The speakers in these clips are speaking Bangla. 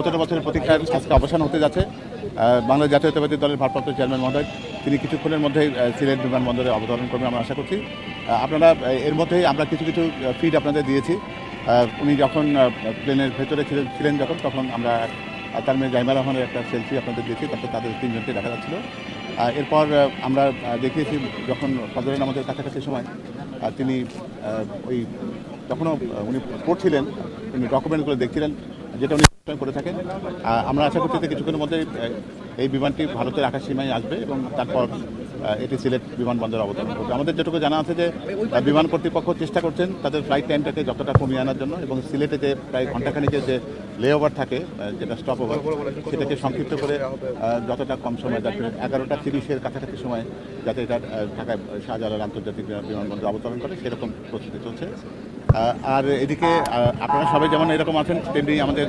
17 বছরের প্রতীক্ষার আজকে অবসান হতে যাচ্ছে। বাংলাদেশ জাতীয়তাবাদী দলের ভারপ্রাপ্ত চেয়ারম্যান মহোদয় তিনি কিছুক্ষণের মধ্যেই সিলেট বিমানবন্দরে অবতরণ করবেন আমরা আশা করছি। আপনারা এর মধ্যেই আমরা কিছু ফিড আপনাদের দিয়েছি। উনি যখন প্লেনের ভেতরে ছিলেন তখন আমরা তার মেয়ে জাইমা রহমানের একটা সেলফি আপনাদের দিয়েছি, তারপর তাদের তিনজনকে দেখা যাচ্ছিল। এরপর আমরা দেখিয়েছি যখন ফজরের নামাজের কাছাকাছি সময় তিনি ওই তখনও উনি পড়ছিলেন, উনি ডকুমেন্টগুলো দেখছিলেন যেটা উনি করে থাকেন। আমরা আশা করছি যে কিছুক্ষণের মধ্যে এই বিমানটি ভারতের আকাশ সীমায় আসবে এবং তারপর এটি সিলেট বিমানবন্দরে অবতরণ করবে। আমাদের যেটুকু জানা আছে যে বিমান কর্তৃপক্ষ চেষ্টা করছেন তাদের ফ্লাইট টাইমটাকে যতটা কমিয়ে আনার জন্য এবং সিলেটে যে প্রায় ঘণ্টাখানিকের যে লেওভার থাকে যেটা স্টপ ওভার সেটাকে সংক্ষিপ্ত করে যতটা কম সময় যাতে 11:30-এর কাছাকাছি সময় যাতে এটা ঢাকায় শাহজালাল আন্তর্জাতিক বিমানবন্দরে অবতরণ করে সেরকম প্রস্তুতি চলছে। আর এদিকে আপনারা সবাই যেমন এরকম আছেন তেমনি আমাদের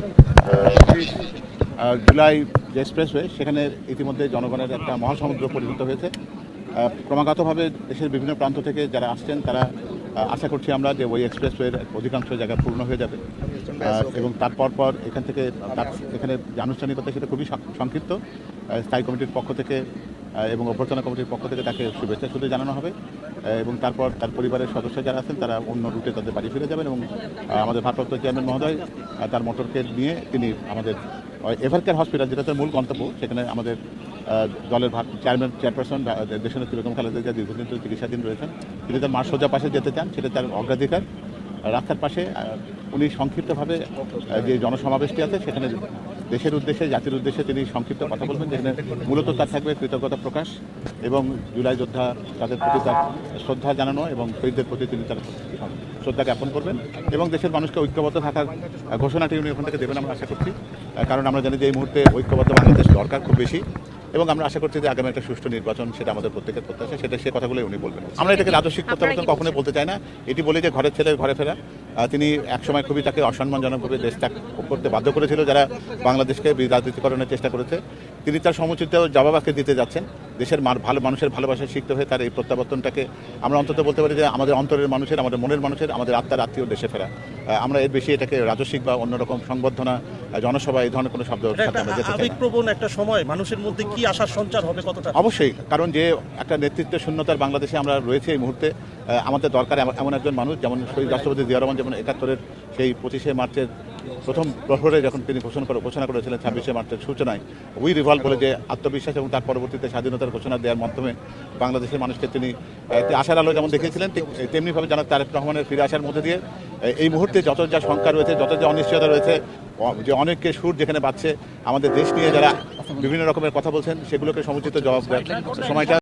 জুলাই যে এক্সপ্রেসওয়ে সেখানে ইতিমধ্যে জনগণের একটা মহাসমুদ্র পরিণত হয়েছে। ক্রমাগতভাবে দেশের বিভিন্ন প্রান্ত থেকে যারা আসছেন তারা আশা করছি আমরা যে ওই এক্সপ্রেসওয়ের অধিকাংশ জায়গা পূর্ণ হয়ে যাবে এবং তারপর এখান থেকে এখানে যে আনুষ্ঠানিকতা সেটা খুবই সংক্ষিপ্ত। স্থায়ী কমিটির পক্ষ থেকে এবং অভ্যর্থনা কমিটির পক্ষ থেকে তাকে শুভেচ্ছা শুধু জানানো হবে এবং তারপর তার পরিবারের সদস্য যারা আছেন তারা অন্য রুটে তাদের বাড়ি ফিরে যাবেন এবং আমাদের ভারপ্রাপ্ত চেয়ারম্যান মহোদয় তার মোটরকে নিয়ে তিনি আমাদের এভারকেয়ার হসপিটাল যেটা তার মূল গন্তব্য সেখানে আমাদের দলের চেয়ারপারসন দেশনেত্রী বেগম খালেদা জিয়া দীর্ঘদিন ধরে চিকিৎসাধীন রয়েছেন। তিনি তার মার সোজা পাশে যেতে চান, সেটা তার অগ্রাধিকার। রাস্তার পাশে উনি সংক্ষিপ্তভাবে যে জনসমাবেশটি আছে সেখানে দেশের উদ্দেশ্যে জাতির উদ্দেশ্যে তিনি সংক্ষিপ্ত কথা বলবেন, যেখানে মূলত তার থাকবে কৃতজ্ঞতা প্রকাশ এবং জুলাই যোদ্ধা তাদের প্রতি তার শ্রদ্ধা জানানো এবং শহীদদের প্রতি তিনি তার শ্রদ্ধা জ্ঞাপন করবেন এবং দেশের মানুষকে ঐক্যবদ্ধ থাকার ঘোষণাটি উনি ওখান থেকে দেবেন আমরা আশা করছি। কারণ আমরা জানি যে এই মুহূর্তে ঐক্যবদ্ধ বাংলাদেশ দরকার খুব বেশি এবং আমরা আশা করছি যে আগামী একটা সুষ্ঠু নির্বাচন সেটা আমাদের প্রত্যেকের প্রত্যাশা, সেটা সে কথাগুলোই উনি বলবেন। আমরা এটাকে রাজস্বিক প্রত্যাবর্তন কখনোই বলতে চাই না, এটি বলে যে ঘরের ছেলের ঘরে ফেরা। তিনি একসময় খুবই তাকে অসম্মানজনকভাবে দেশ ত্যাগ করতে বাধ্য করেছিল যারা বাংলাদেশকে রাজনীতিকরণের চেষ্টা করেছে। তিনি তার সমুচিত জবাব আজকে দিতে যাচ্ছেন। দেশের মানুষের ভালোবাসা শিখতে হয়ে তার এই প্রত্যাবর্তনটাকে আমরা অন্তত বলতে পারি যে আমাদের অন্তরের মানুষের, আমাদের মনের মানুষের, আমাদের আত্মার আত্মীয় দেশে ফেরা। আমরা এর বেশি এটাকে রাজস্বিক বা অন্যরকম সংবর্ধনা জনসভা এই ধরনের কোনো শব্দ আমরা যেতে চাই না। আবেগপ্রবণ একটা সময় মানুষের মধ্যে কি আশার সঞ্চার হবে কতটা? অবশ্যই, কারণ যে একটা নেতৃত্বের শূন্যতার বাংলাদেশে আমরা রয়েছে এই মুহূর্তে, আমাদের দরকার এমন একজন মানুষ যেমন শহীদ রাষ্ট্রপতি জিয়া রহমান যেমন 71-এর সেই 25শে মার্চের প্রথম প্রহরে যখন তিনি ঘোষণা করেছিলেন 26শে মার্চের সূচনায় উই রিভলভ বলে যে আত্মবিশ্বাস এবং তার পরবর্তীতে স্বাধীনতার ঘোষণা দেওয়ার মাধ্যমে বাংলাদেশের মানুষকে তিনি একটি আশার আলো যেমন দেখিয়েছিলেন, ঠিক তেমনিভাবে জনাব তারেক রহমানের ফিরে আসার মধ্যে দিয়ে এই মুহূর্তে যত যা শঙ্কা রয়েছে, যত যা অনিশ্চয়তা রয়েছে, যে অনেককে সুর যেখানে বাজছে আমাদের দেশ নিয়ে যারা বিভিন্ন রকমের কথা বলছেন সেগুলোকে সমুচিত জবাব দেওয়ার সময়টা